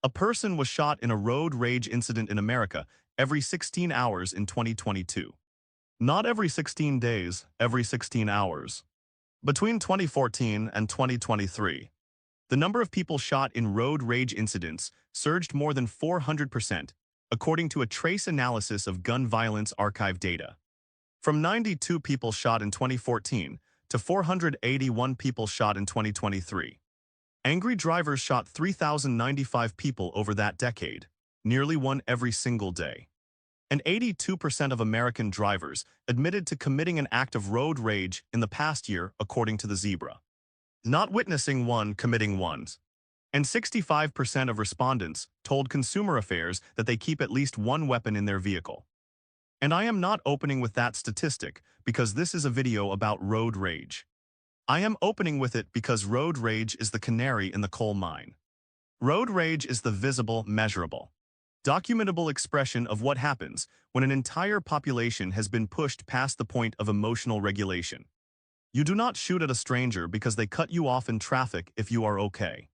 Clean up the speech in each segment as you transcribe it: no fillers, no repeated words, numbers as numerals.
A person was shot in a road rage incident in America every 16 hours in 2022. Not every 16 days, every 16 hours. Between 2014 and 2023, the number of people shot in road rage incidents surged more than 400%, according to a trace analysis of gun violence archive data. From 92 people shot in 2014 to 481 people shot in 2023. Angry drivers shot 3,095 people over that decade, nearly one every single day. And 82% of American drivers admitted to committing an act of road rage in the past year, according to the Zebra. Not witnessing one, committing ones. And 65% of respondents told Consumer Affairs that they keep at least one weapon in their vehicle. And I am not opening with that statistic because this is a video about road rage. I am opening with it because road rage is the canary in the coal mine. Road rage is the visible, measurable, documentable expression of what happens when an entire population has been pushed past the point of emotional regulation. You do not shoot at a stranger because they cut you off in traffic if you are okay.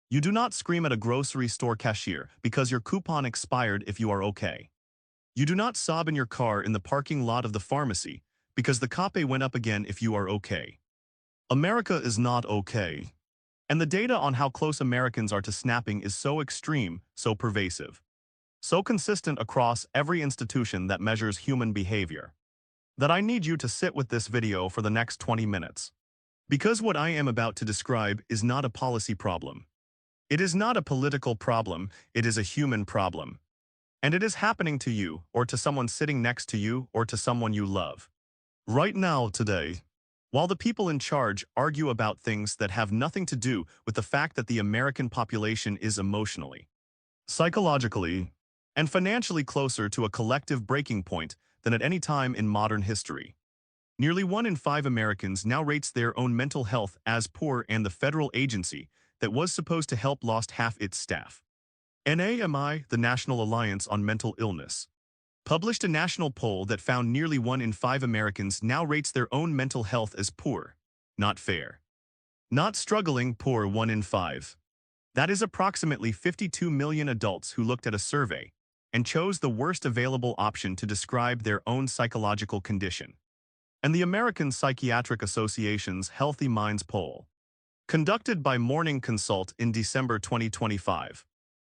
You do not scream at a grocery store cashier because your coupon expired if you are okay. You do not sob in your car in the parking lot of the pharmacy because the copay went up again if you are okay. America is not okay. And the data on how close Americans are to snapping is so extreme, so pervasive, so consistent across every institution that measures human behavior, that I need you to sit with this video for the next 20 minutes. Because what I am about to describe is not a policy problem. It is not a political problem, it is a human problem. And it is happening to you, or to someone sitting next to you, or to someone you love. Right now, today, while the people in charge argue about things that have nothing to do with the fact that the American population is emotionally, psychologically, and financially closer to a collective breaking point than at any time in modern history. Nearly 1 in 5 Americans now rates their own mental health as poor, and the federal agency that was supposed to help lost half its staff. NAMI, the National Alliance on Mental Illness, published a national poll that found nearly 1 in 5 Americans now rates their own mental health as poor, not fair. Not struggling, poor 1 in 5. That is approximately 52 million adults who looked at a survey and chose the worst available option to describe their own psychological condition. And the American Psychiatric Association's Healthy Minds poll, conducted by Morning Consult in December 2025,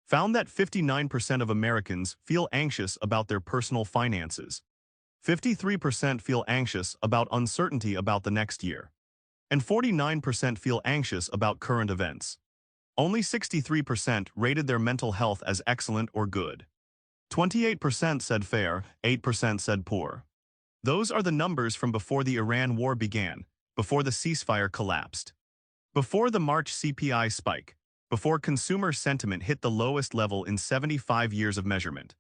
found that 59% of Americans feel anxious about their personal finances. 53% feel anxious about uncertainty about the next year. And 49% feel anxious about current events. Only 63% rated their mental health as excellent or good. 28% said fair, 8% said poor. Those are the numbers from before the Iran war began, before the ceasefire collapsed, before the March CPI spike, before consumer sentiment hit the lowest level in 75 years of measurement.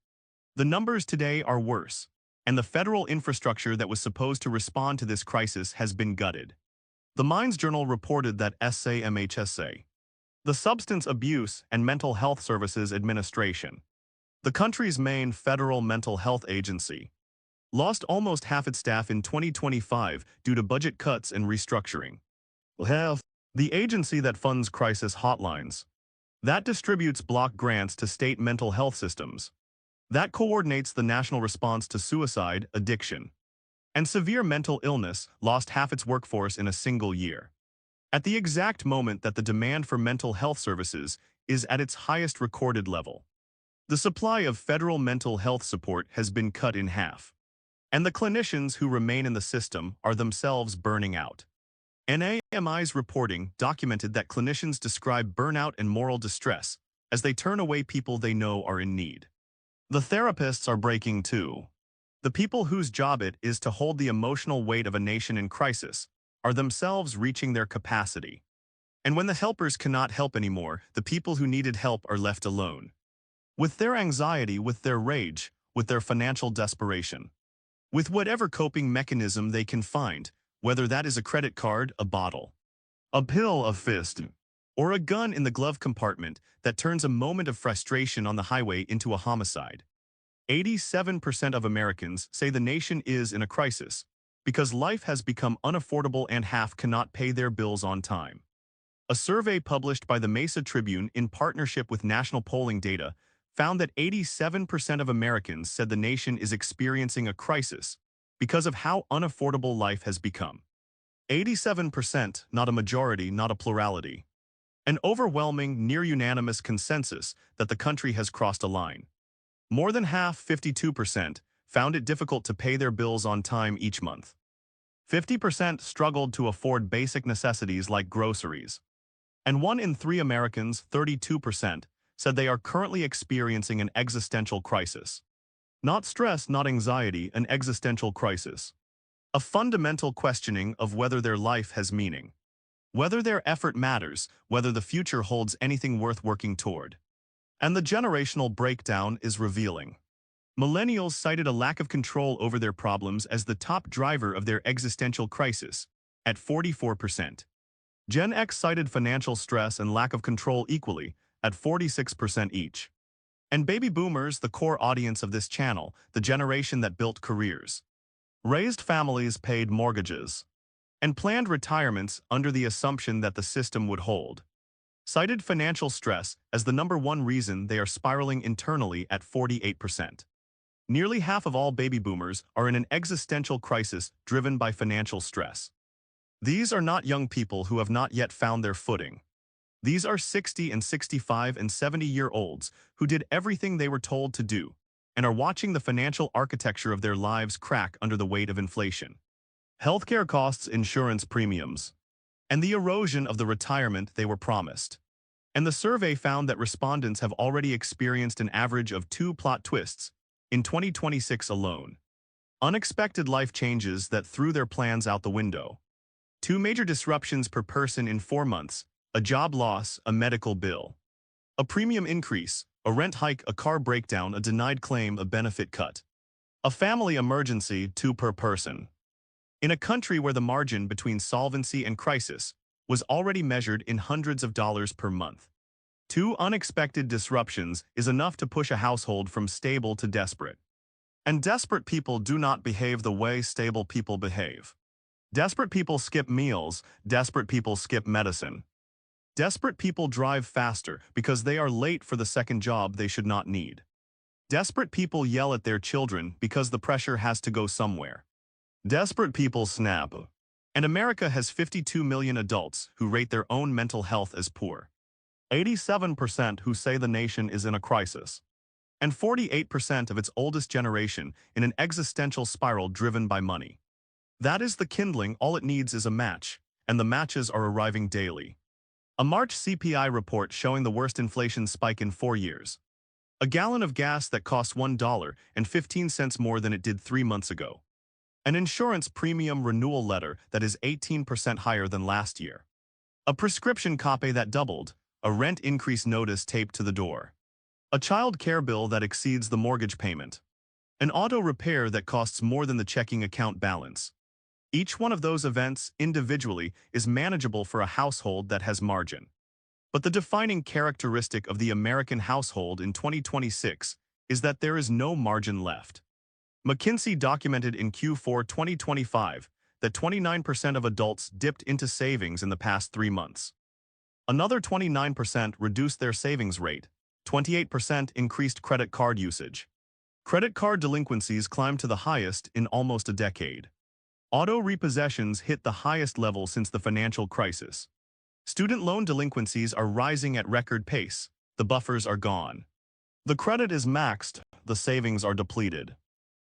The numbers today are worse, and the federal infrastructure that was supposed to respond to this crisis has been gutted. The Minds Journal reported that SAMHSA, the Substance Abuse and Mental Health Services Administration, the country's main federal mental health agency, lost almost half its staff in 2025 due to budget cuts and restructuring. The agency that funds crisis hotlines, that distributes block grants to state mental health systems, that coordinates the national response to suicide, addiction, and severe mental illness, lost half its workforce in a single year. At the exact moment that the demand for mental health services is at its highest recorded level. The supply of federal mental health support has been cut in half, and the clinicians who remain in the system are themselves burning out. NAMI's reporting documented that clinicians describe burnout and moral distress as they turn away people they know are in need. The therapists are breaking too. The people whose job it is to hold the emotional weight of a nation in crisis are themselves reaching their capacity. And when the helpers cannot help anymore, the people who needed help are left alone. With their anxiety, with their rage, with their financial desperation. With whatever coping mechanism they can find, whether that is a credit card, a bottle, a pill, a fist, or a gun in the glove compartment that turns a moment of frustration on the highway into a homicide. 87% of Americans say the nation is in a crisis because life has become unaffordable and half cannot pay their bills on time. A survey published by the Mesa Tribune in partnership with national polling data found that 87% of Americans said the nation is experiencing a crisis because of how unaffordable life has become. 87%, not a majority, not a plurality. An overwhelming, near-unanimous consensus that the country has crossed a line. More than half, 52%, found it difficult to pay their bills on time each month. 50% struggled to afford basic necessities like groceries. And 1 in 3 Americans, 32%, said they are currently experiencing an existential crisis. Not stress, not anxiety, an existential crisis. A fundamental questioning of whether their life has meaning. Whether their effort matters, whether the future holds anything worth working toward. And the generational breakdown is revealing. Millennials cited a lack of control over their problems as the top driver of their existential crisis, at 44%. Gen X cited financial stress and lack of control equally, at 46% each. And baby boomers, the core audience of this channel, the generation that built careers, raised families, paid mortgages, and planned retirements under the assumption that the system would hold, cited financial stress as the #1 reason they are spiraling internally at 48%. Nearly half of all baby boomers are in an existential crisis driven by financial stress. These are not young people who have not yet found their footing. These are 60 and 65 and 70-year-olds who did everything they were told to do and are watching the financial architecture of their lives crack under the weight of inflation. Healthcare costs, insurance premiums, and the erosion of the retirement they were promised. And the survey found that respondents have already experienced an average of 2 plot twists in 2026 alone. Unexpected life changes that threw their plans out the window. 2 major disruptions per person in 4 months, a job loss, a medical bill. A premium increase, a rent hike, a car breakdown, a denied claim, a benefit cut. A family emergency, 2 per person. In a country where the margin between solvency and crisis was already measured in hundreds of dollars per month. 2 unexpected disruptions is enough to push a household from stable to desperate. And desperate people do not behave the way stable people behave. Desperate people skip meals, desperate people skip medicine. Desperate people drive faster because they are late for the second job they should not need. Desperate people yell at their children because the pressure has to go somewhere. Desperate people snap. And America has 52 million adults who rate their own mental health as poor. 87% who say the nation is in a crisis. And 48% of its oldest generation in an existential spiral driven by money. That is the kindling, all it needs is a match, and the matches are arriving daily. A March CPI report showing the worst inflation spike in 4 years. A gallon of gas that costs $1.15 more than it did 3 months ago. An insurance premium renewal letter that is 18% higher than last year. A prescription copay that doubled, a rent increase notice taped to the door. A child care bill that exceeds the mortgage payment. An auto repair that costs more than the checking account balance. Each one of those events, individually, is manageable for a household that has margin. But the defining characteristic of the American household in 2026 is that there is no margin left. McKinsey documented in Q4 2025 that 29% of adults dipped into savings in the past 3 months. Another 29% reduced their savings rate, 28% increased credit card usage. Credit card delinquencies climbed to the highest in almost a decade. Auto repossessions hit the highest level since the financial crisis. Student loan delinquencies are rising at record pace. The buffers are gone. The credit is maxed, the savings are depleted.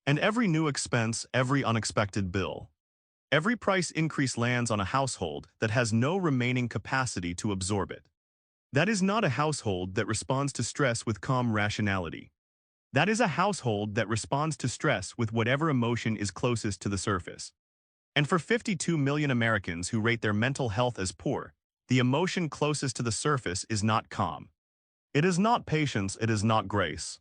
And every new expense, every unexpected bill, every price increase lands on a household that has no remaining capacity to absorb it. That is not a household that responds to stress with calm rationality. That is a household that responds to stress with whatever emotion is closest to the surface. And for 52 million Americans who rate their mental health as poor, the emotion closest to the surface is not calm. It is not patience, it is not grace.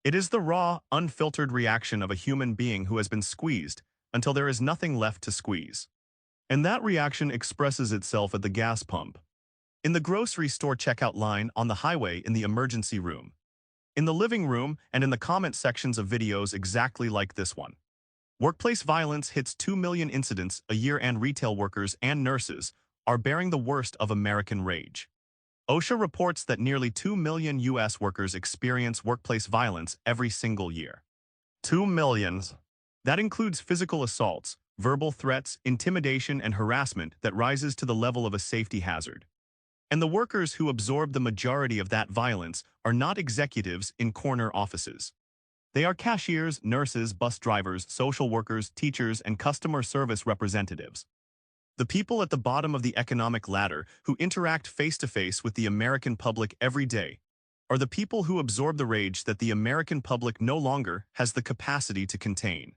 It is the raw, unfiltered reaction of a human being who has been squeezed until there is nothing left to squeeze. And that reaction expresses itself at the gas pump, in the grocery store checkout line, on the highway, in the emergency room, in the living room, and in the comment sections of videos exactly like this one. Workplace violence hits 2 million incidents a year, and retail workers and nurses are bearing the worst of American rage. OSHA reports that nearly 2 million U.S. workers experience workplace violence every single year. 2 million. That includes physical assaults, verbal threats, intimidation, and harassment that rises to the level of a safety hazard. And the workers who absorb the majority of that violence are not executives in corner offices. They are cashiers, nurses, bus drivers, social workers, teachers, and customer service representatives. The people at the bottom of the economic ladder who interact face-to-face with the American public every day are the people who absorb the rage that the American public no longer has the capacity to contain.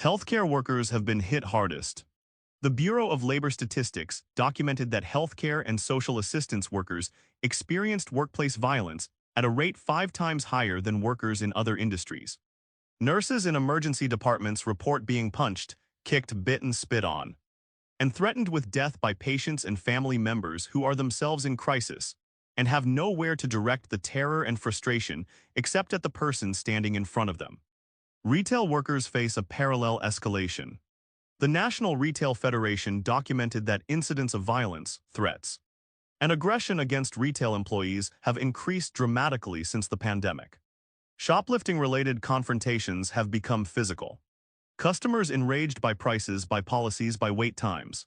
Healthcare workers have been hit hardest. The Bureau of Labor Statistics documented that healthcare and social assistance workers experienced workplace violence at a rate 5 times higher than workers in other industries. Nurses in emergency departments report being punched, kicked, bitten, spit on, and threatened with death by patients and family members who are themselves in crisis and have nowhere to direct the terror and frustration except at the person standing in front of them. Retail workers face a parallel escalation. The National Retail Federation documented that incidents of violence, threats, and aggression against retail employees have increased dramatically since the pandemic. Shoplifting-related confrontations have become physical. Customers enraged by prices, by policies, by wait times,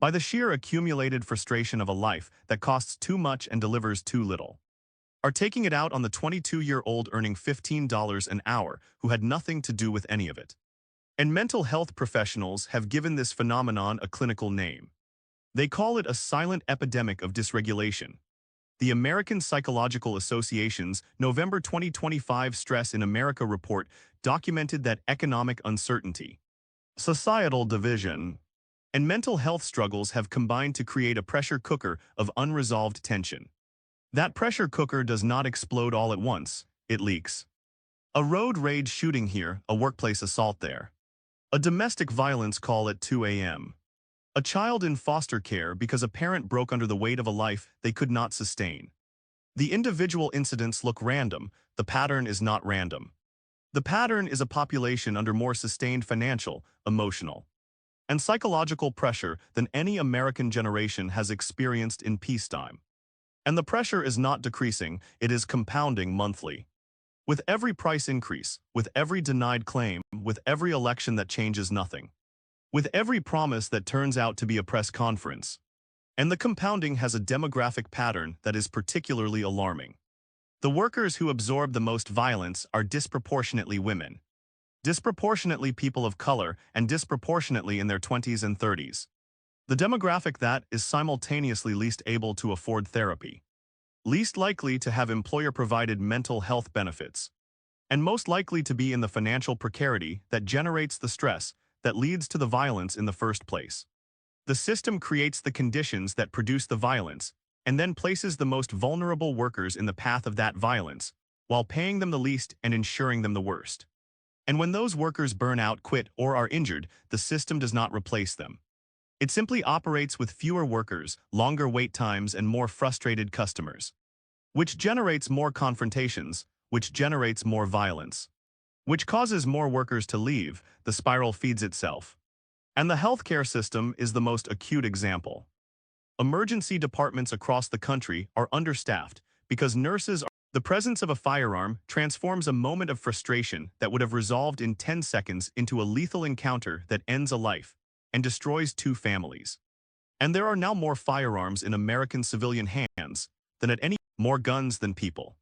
by the sheer accumulated frustration of a life that costs too much and delivers too little, are taking it out on the 22-year-old earning $15 an hour who had nothing to do with any of it. And mental health professionals have given this phenomenon a clinical name. They call it a silent epidemic of dysregulation. The American Psychological Association's November 2025 Stress in America report documented that economic uncertainty, societal division, and mental health struggles have combined to create a pressure cooker of unresolved tension. That pressure cooker does not explode all at once, it leaks. A road rage shooting here, a workplace assault there. A domestic violence call at 2 a.m. A child in foster care because a parent broke under the weight of a life they could not sustain. The individual incidents look random, the pattern is not random. The pattern is a population under more sustained financial, emotional, and psychological pressure than any American generation has experienced in peacetime. And the pressure is not decreasing, it is compounding monthly. With every price increase, with every denied claim, with every election that changes nothing, with every promise that turns out to be a press conference. And the compounding has a demographic pattern that is particularly alarming. The workers who absorb the most violence are disproportionately women, disproportionately people of color, and disproportionately in their 20s and 30s. The demographic that is simultaneously least able to afford therapy, least likely to have employer-provided mental health benefits, and most likely to be in the financial precarity that generates the stress that leads to the violence in the first place. The system creates the conditions that produce the violence and then places the most vulnerable workers in the path of that violence while paying them the least and ensuring them the worst. And when those workers burn out, quit, or are injured, the system does not replace them. It simply operates with fewer workers, longer wait times, and more frustrated customers, which generates more confrontations, which generates more violence, which causes more workers to leave. The spiral feeds itself. And the healthcare system is the most acute example. Emergency departments across the country are understaffed because nurses are. The presence of a firearm transforms a moment of frustration that would have resolved in 10 seconds into a lethal encounter that ends a life and destroys 2 families. And there are now more firearms in American civilian hands than at any more guns than people.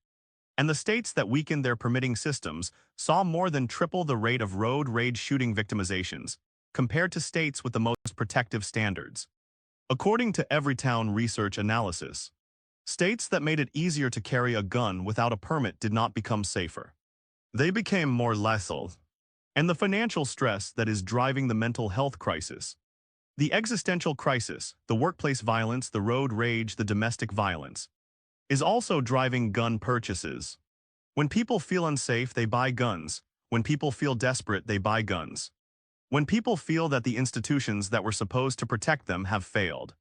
And the states that weakened their permitting systems saw more than triple the rate of road rage shooting victimizations compared to states with the most protective standards. According to Everytown Research Analysis, states that made it easier to carry a gun without a permit did not become safer. They became more lethal. And the financial stress that is driving the mental health crisis, the existential crisis, the workplace violence, the road rage, the domestic violence, is also driving gun purchases. When people feel unsafe, they buy guns. When people feel desperate, they buy guns. When people feel that the institutions that were supposed to protect them have failed,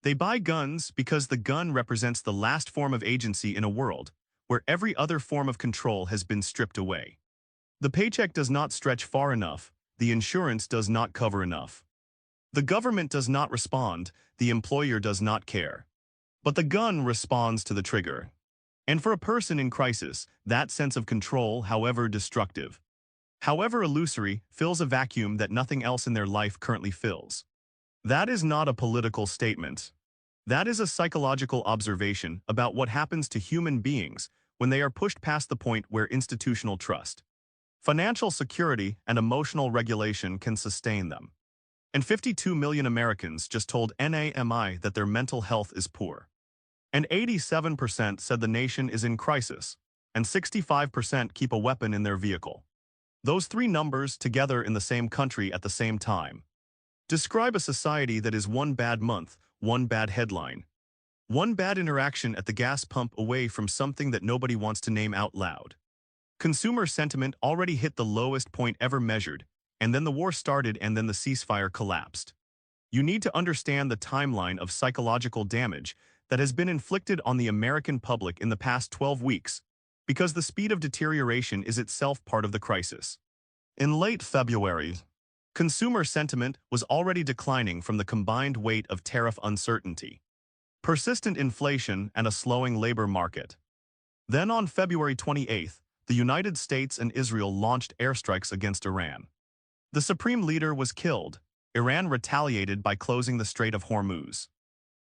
they buy guns because the gun represents the last form of agency in a world where every other form of control has been stripped away. The paycheck does not stretch far enough, the insurance does not cover enough. The government does not respond, the employer does not care. But the gun responds to the trigger. And for a person in crisis, that sense of control, however destructive, however illusory, fills a vacuum that nothing else in their life currently fills. That is not a political statement. That is a psychological observation about what happens to human beings when they are pushed past the point where institutional trust, financial security, and emotional regulation can sustain them. And 52 million Americans just told NAMI that their mental health is poor. And 87% said the nation is in crisis, and 65% keep a weapon in their vehicle. Those three numbers together in the same country at the same time describe a society that is one bad month, one bad headline, one bad interaction at the gas pump away from something that nobody wants to name out loud. Consumer sentiment already hit the lowest point ever measured, and then the war started and then the ceasefire collapsed. You need to understand the timeline of psychological damage that has been inflicted on the American public in the past 12 weeks, because the speed of deterioration is itself part of the crisis. In late February, consumer sentiment was already declining from the combined weight of tariff uncertainty, persistent inflation, and a slowing labor market. Then on February 28th, the United States and Israel launched airstrikes against Iran. The supreme leader was killed. Iran retaliated by closing the Strait of Hormuz.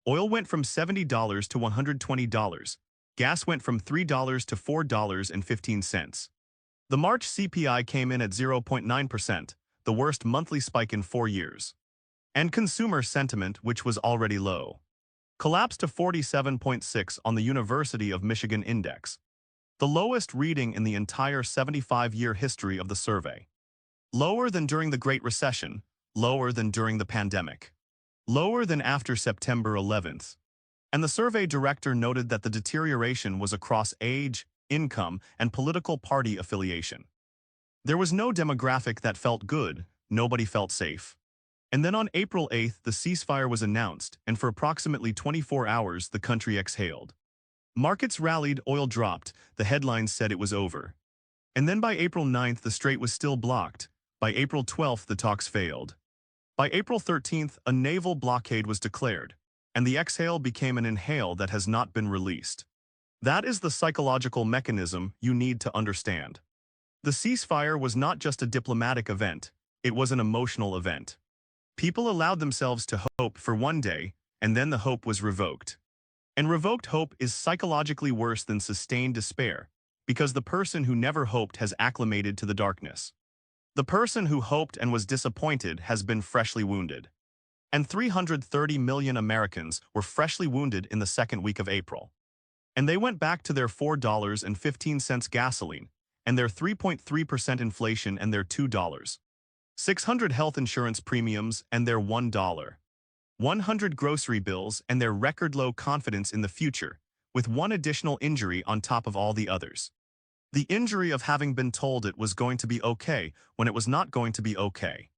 Oil went from $70 to $120. Gas went from $3 to $4.15. The March CPI came in at 0.9%, the worst monthly spike in 4 years. And consumer sentiment, which was already low, collapsed to 47.6 on the University of Michigan Index, the lowest reading in the entire 75-year history of the survey. Lower than during the Great Recession, lower than during the pandemic, lower than after September 11th. And the survey director noted that the deterioration was across age, income, and political party affiliation. There was no demographic that felt good, nobody felt safe. And then on April 8th, the ceasefire was announced, and for approximately 24 hours, the country exhaled. Markets rallied, oil dropped, the headlines said it was over. And then by April 9th, the strait was still blocked. By April 12th, the talks failed. By April 13th, a naval blockade was declared, and the exhale became an inhale that has not been released. That is the psychological mechanism you need to understand. The ceasefire was not just a diplomatic event, it was an emotional event. People allowed themselves to hope for one day, and then the hope was revoked. And revoked hope is psychologically worse than sustained despair, because the person who never hoped has acclimated to the darkness. The person who hoped and was disappointed has been freshly wounded. And 330 million Americans were freshly wounded in the second week of April. And they went back to their $4.15 gasoline, and their 3.3% inflation, and their $2.600 health insurance premiums, and their $1.100 grocery bills, and their record-low confidence in the future, with one additional injury on top of all the others. The injury of having been told it was going to be okay when it was not going to be okay.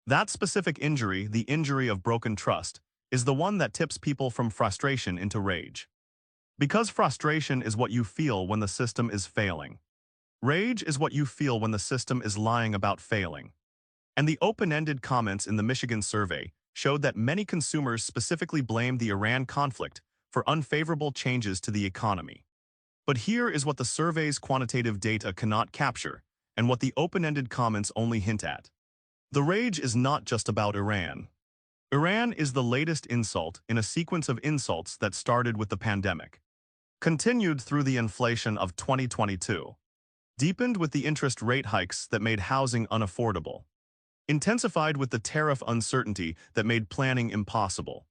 That specific injury, the injury of broken trust, is the one that tips people from frustration into rage. Because frustration is what you feel when the system is failing. Rage is what you feel when the system is lying about failing. And the open-ended comments in the Michigan survey showed that many consumers specifically blamed the Iran conflict for unfavorable changes to the economy. But here is what the survey's quantitative data cannot capture, and what the open-ended comments only hint at. The rage is not just about Iran. Iran is the latest insult in a sequence of insults that started with the pandemic, continued through the inflation of 2022, deepened with the interest rate hikes that made housing unaffordable, intensified with the tariff uncertainty that made planning impossible,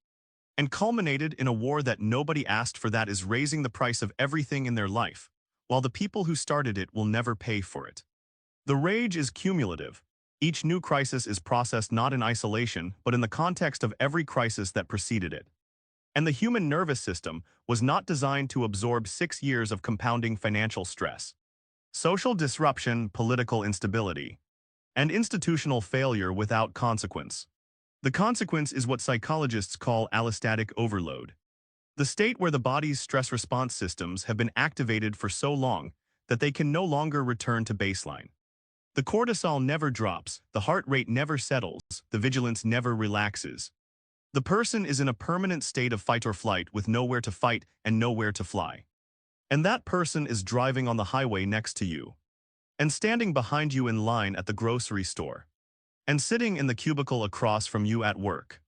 and culminated in a war that nobody asked for, that is raising the price of everything in their life, while the people who started it will never pay for it. The rage is cumulative. Each new crisis is processed not in isolation, but in the context of every crisis that preceded it. And the human nervous system was not designed to absorb 6 years of compounding financial stress, social disruption, political instability, and institutional failure without consequence. The consequence is what psychologists call allostatic overload, the state where the body's stress response systems have been activated for so long that they can no longer return to baseline. The cortisol never drops, the heart rate never settles, the vigilance never relaxes. The person is in a permanent state of fight or flight with nowhere to fight and nowhere to fly. And that person is driving on the highway next to you, and standing behind you in line at the grocery store, and sitting in the cubicle across from you at work,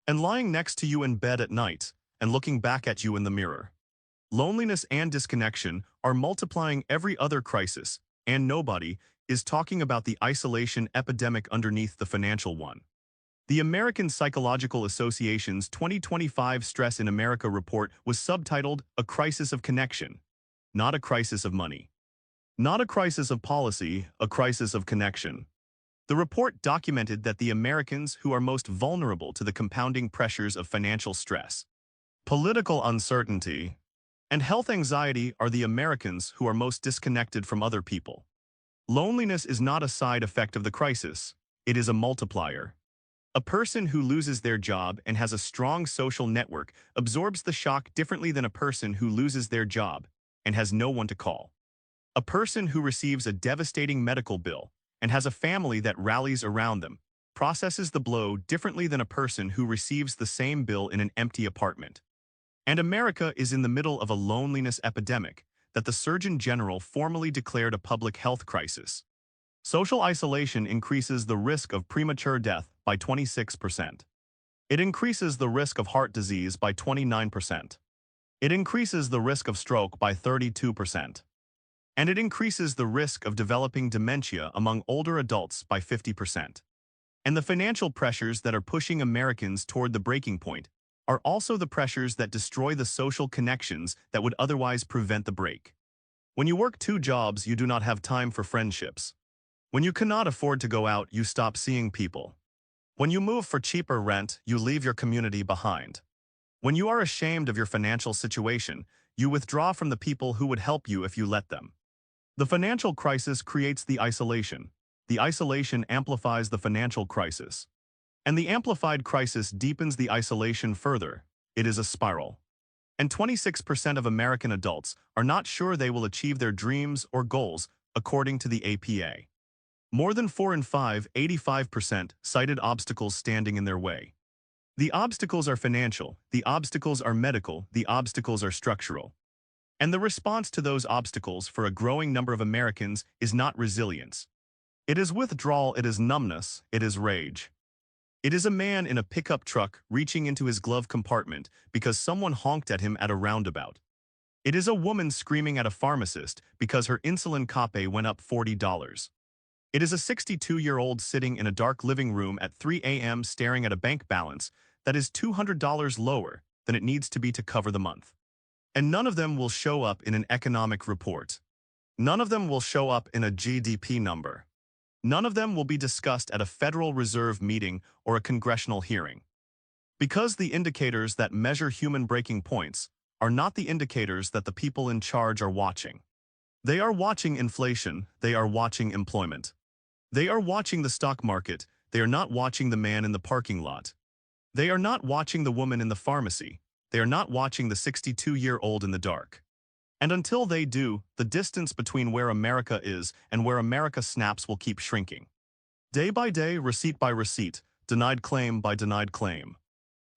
and lying next to you in bed at night, and looking back at you in the mirror. Loneliness and disconnection are multiplying every other crisis, and nobody is talking about the isolation epidemic underneath the financial one. The American Psychological Association's 2025 Stress in America report was subtitled "A Crisis of Connection," not a crisis of money. Not a crisis of policy, a crisis of connection. The report documented that the Americans who are most vulnerable to the compounding pressures of financial stress, political uncertainty, and health anxiety are the Americans who are most disconnected from other people. Loneliness is not a side effect of the crisis, it is a multiplier. A person who loses their job and has a strong social network absorbs the shock differently than a person who loses their job and has no one to call. A person who receives a devastating medical bill and has a family that rallies around them processes the blow differently than a person who receives the same bill in an empty apartment. And America is in the middle of a loneliness epidemic that the Surgeon General formally declared a public health crisis. Social isolation increases the risk of premature death by 26%. It increases the risk of heart disease by 29%. It increases the risk of stroke by 32%. And it increases the risk of developing dementia among older adults by 50%. And the financial pressures that are pushing Americans toward the breaking point are also the pressures that destroy the social connections that would otherwise prevent the break. When you work 2 jobs, you do not have time for friendships. When you cannot afford to go out, you stop seeing people. When you move for cheaper rent, you leave your community behind. When you are ashamed of your financial situation, you withdraw from the people who would help you if you let them. The financial crisis creates the isolation. The isolation amplifies the financial crisis. And the amplified crisis deepens the isolation further. It is a spiral. And 26% of American adults are not sure they will achieve their dreams or goals, according to the APA. More than 4 in 5, 85%, cited obstacles standing in their way. The obstacles are financial, the obstacles are medical, the obstacles are structural. And the response to those obstacles for a growing number of Americans is not resilience. It is withdrawal, it is numbness, it is rage. It is a man in a pickup truck reaching into his glove compartment because someone honked at him at a roundabout. It is a woman screaming at a pharmacist because her insulin copay went up $40. It is a 62-year-old sitting in a dark living room at 3 a.m. staring at a bank balance that is $200 lower than it needs to be to cover the month. And none of them will show up in an economic report. None of them will show up in a GDP number. None of them will be discussed at a Federal Reserve meeting or a congressional hearing. Because the indicators that measure human breaking points are not the indicators that the people in charge are watching. They are watching inflation, they are watching employment. They are watching the stock market, they are not watching the man in the parking lot. They are not watching the woman in the pharmacy, they are not watching the 62-year-old in the dark. And until they do, the distance between where America is and where America snaps will keep shrinking. Day by day, receipt by receipt, denied claim by denied claim.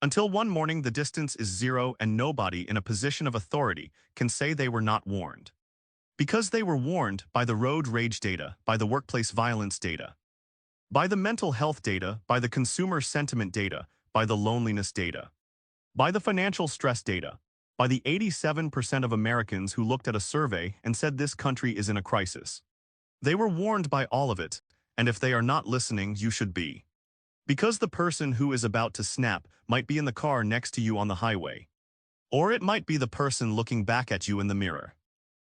Until one morning the distance is zero and nobody in a position of authority can say they were not warned. Because they were warned by the road rage data, by the workplace violence data, by the mental health data, by the consumer sentiment data, by the loneliness data, by the financial stress data, by the 87% of Americans who looked at a survey and said this country is in a crisis. They were warned by all of it, and if they are not listening, you should be. Because the person who is about to snap might be in the car next to you on the highway. Or it might be the person looking back at you in the mirror.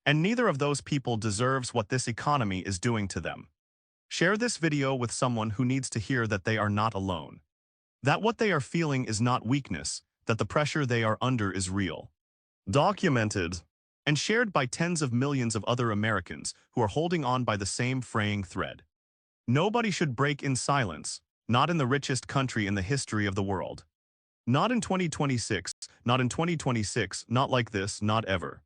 And neither of those people deserves what this economy is doing to them. Share this video with someone who needs to hear that they are not alone. That what they are feeling is not weakness, that the pressure they are under is real. Documented and shared by tens of millions of other Americans who are holding on by the same fraying thread. Nobody should break in silence, not in the richest country in the history of the world. Not in 2026, not in 2026, not like this, not ever.